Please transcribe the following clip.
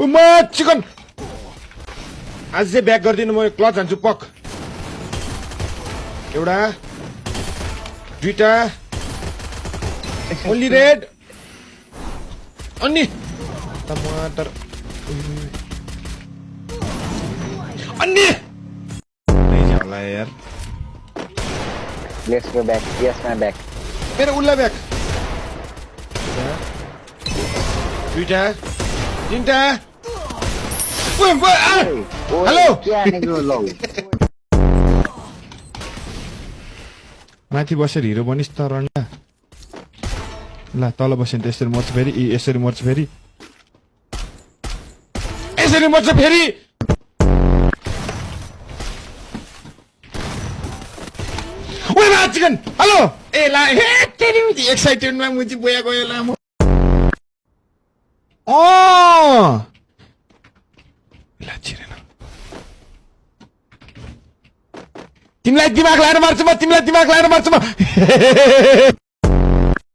Chicken आज चाहिँ back गरिदिनु म क्लच हान्छु पक एउटा दुईटा ओन्ली रेड अनि टमाटर अनि होला यार Let's go back. Yes, my back. मेरो उल्ला ब्याक दुईटा तीनटा हेलो क्या निक्लो लौ माथि बसेर हिरो बनिस् त रन्डा ल तल बस्यो त यसरी मर्छ फेरि यसरी मर्छ फेरि यसरी मर्छ फेरि ओए मा चिकन हेलो ए ला हे तेरी एक्साइटेडमा मुजी बोया गयो लामो ला छिरेन तिमीलाई दिमाग लाएर मार्छु म